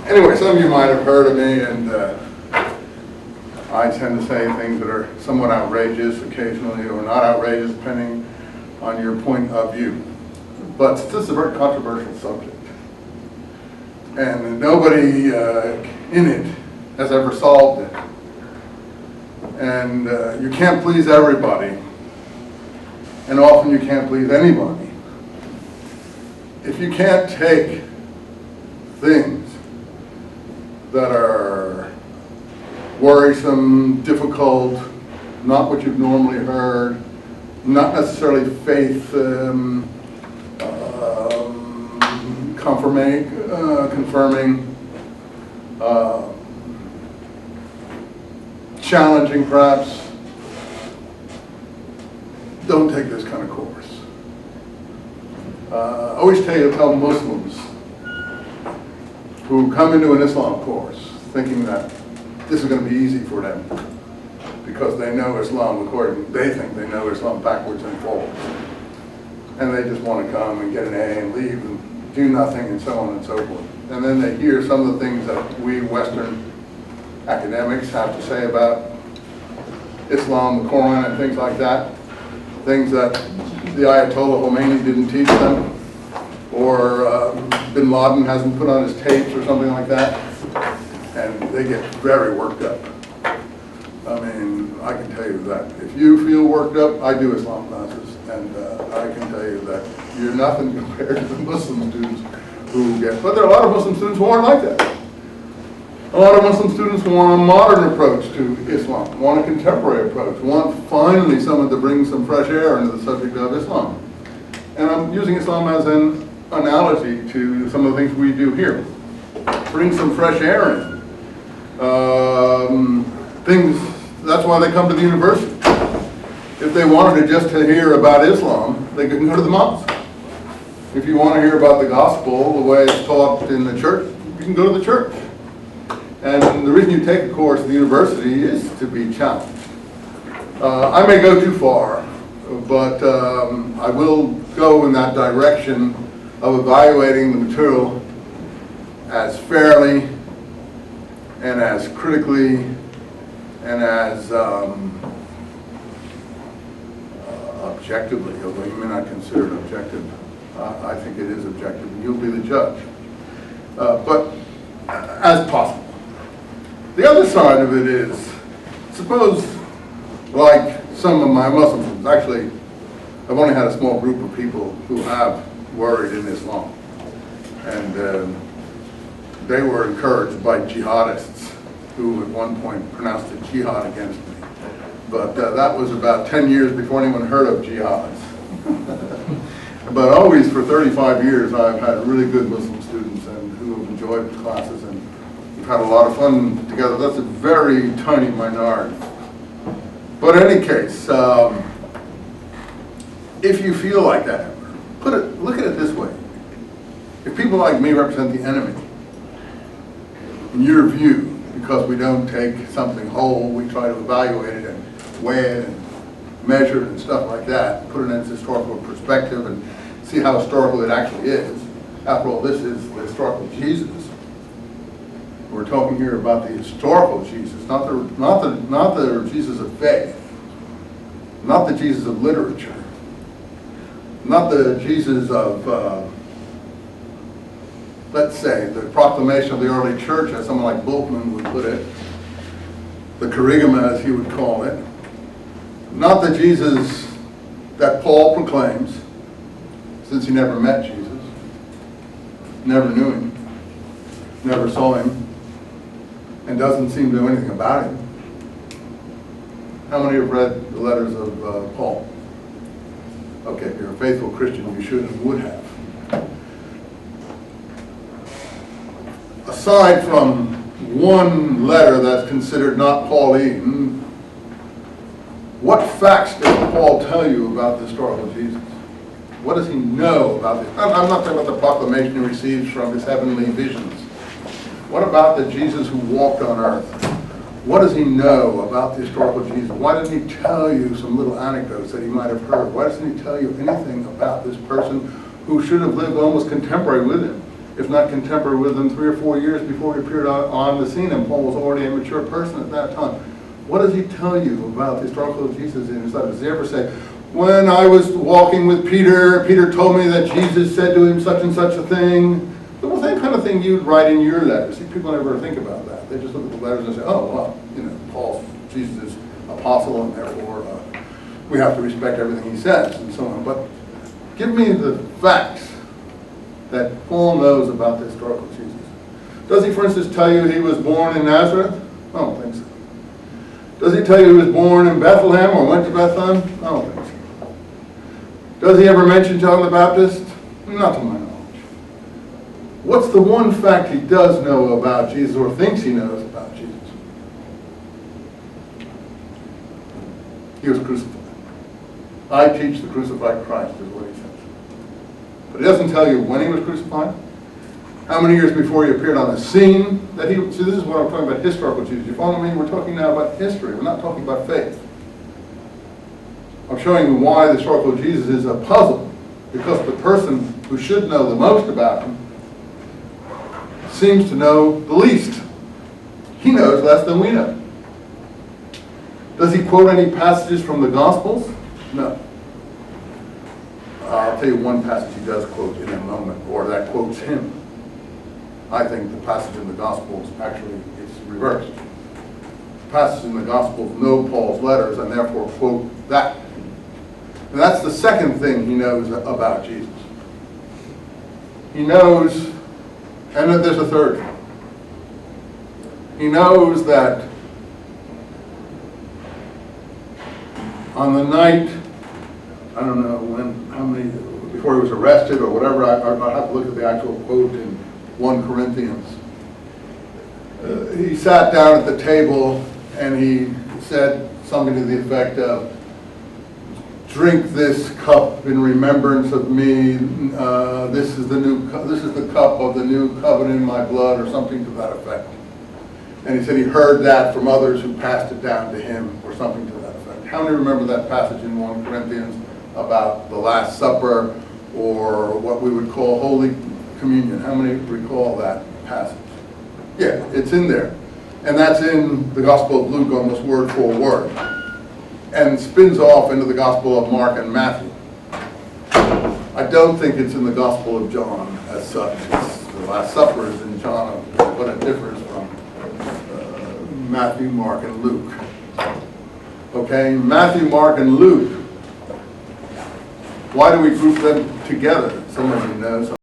Anyway, some of you might have heard of me, and I tend to say things that are somewhat outrageous occasionally, or not outrageous, depending on your point of view. But this is a very controversial subject, and nobody in it has ever solved it. And you can't please everybody, and often you can't please anybody. If you can't take things that are worrisome, difficult, not what you've normally heard, not necessarily faith confirming, challenging perhaps, don't take this kind of course. I always tell Muslims who come into an Islam course thinking that this is going to be easy for them because they know Islam they think they know Islam backwards and forwards. And they just want to come and get an A and leave and do nothing and so on and so forth. And then they hear some of the things that we Western academics have to say about Islam, the Quran, and things like that. Things that the Ayatollah Khomeini didn't teach them, or Bin Laden hasn't put on his tapes or something like that, and they get very worked up. I mean, I can tell you that if you feel worked up, I do Islam classes, and I can tell you that you're nothing compared to the Muslim students who get, but there are a lot of Muslim students who aren't like that. A lot of Muslim students want a modern approach to Islam, want a contemporary approach, want finally someone to bring some fresh air into the subject of Islam. And I'm using Islam as an analogy to some of the things we do here. Bring some fresh air in. That's why they come to the university. If they wanted to hear about Islam, they can go to the mosque. If you want to hear about the gospel, the way it's taught in the church, you can go to the church. And the reason you take a course at the university is to be challenged. I may go too far, but I will go in that direction of evaluating the material as fairly and as critically and as objectively, although you may not consider it objective. I think it is objective, and you'll be the judge. But as possible. The other side of it is, suppose, like some of my Muslim friends, actually, I've only had a small group of people who have worried in Islam. And they were encouraged by jihadists who at one point pronounced it jihad against me. But that was about 10 years before anyone heard of jihads. But always for 35 years I've had really good Muslim students and who have enjoyed the classes, and we've had a lot of fun together. That's a very tiny minority. But in any case, if you feel like that, look at it this way. If people like me represent the enemy, in your view, because we don't take something whole, we try to evaluate it and weigh it and measure it and stuff like that, put it in its historical perspective and see how historical it actually is. After all, this is the historical Jesus. We're talking here about the historical Jesus, not the Jesus of faith, not the Jesus of literature, not the Jesus of, let's say, the proclamation of the early church, as someone like Bultmann would put it, the kerygma, as he would call it, not the Jesus that Paul proclaims, since he never met Jesus, never knew him, never saw him, and doesn't seem to know anything about him. How many have read the letters of Paul? Okay, if you're a faithful Christian, you should and would have. Aside from one letter that's considered not Pauline, what facts does Paul tell you about the historical Jesus? What does he know about this? I'm not talking about the proclamation he receives from his heavenly visions. What about the Jesus who walked on earth? What does he know about the historical Jesus? Why doesn't he tell you some little anecdotes that he might have heard? Why doesn't he tell you anything about this person who should have lived almost contemporary with him, if not contemporary with him 3 or 4 years before he appeared on the scene, and Paul was already a mature person at that time. What does he tell you about the historical Jesus in his letters? Does he ever say, when I was walking with Peter, Peter told me that Jesus said to him such and such a thing? The same kind of thing you'd write in your letters. See, people never think about that. They just look at the letters and say, oh, well, you know, Paul, Jesus is apostle, and therefore we have to respect everything he says, and so on. But give me the facts that Paul knows about the historical Jesus. Does he, for instance, tell you he was born in Nazareth? I don't think so. Does he tell you he was born in Bethlehem or went to Bethlehem? I don't think so. Does he ever mention John the Baptist? Not to my knowledge. What's the one fact he does know about Jesus, or thinks he knows about Jesus? He was crucified. I teach the crucified Christ, is what he says. But he doesn't tell you when he was crucified, how many years before he appeared on the scene that he... See, this is what I'm talking about, historical Jesus. You follow me? We're talking now about history. We're not talking about faith. I'm showing you why the historical Jesus is a puzzle, because the person who should know the most about him seems to know the least. He knows less than we know. Does he quote any passages from the Gospels? No. I'll tell you one passage he does quote in a moment, or that quotes him. I think the passage in the Gospels actually is reversed. The passages in the Gospels know Paul's letters and therefore quote that. And that's the second thing he knows about Jesus. He knows, and then there's a third thing. He knows that on the night, I don't know when, how many, before he was arrested or whatever, I'll have to look at the actual quote in 1 Corinthians. He sat down at the table and he said something to the effect of, drink this cup in remembrance of me. This is the cup of the new covenant in my blood, or something to that effect. And he said he heard that from others who passed it down to him, or something to that effect. How many remember that passage in 1 Corinthians about the Last Supper, or what we would call Holy Communion? How many recall that passage? Yeah, it's in there. And that's in the Gospel of Luke, almost word for word, and spins off into the Gospel of Mark and Matthew. I don't think it's in the Gospel of John as such. The Last Supper is in John, but it differs from Matthew, Mark, and Luke. Okay, Matthew, Mark, and Luke. Why do we group them together? Some of you know.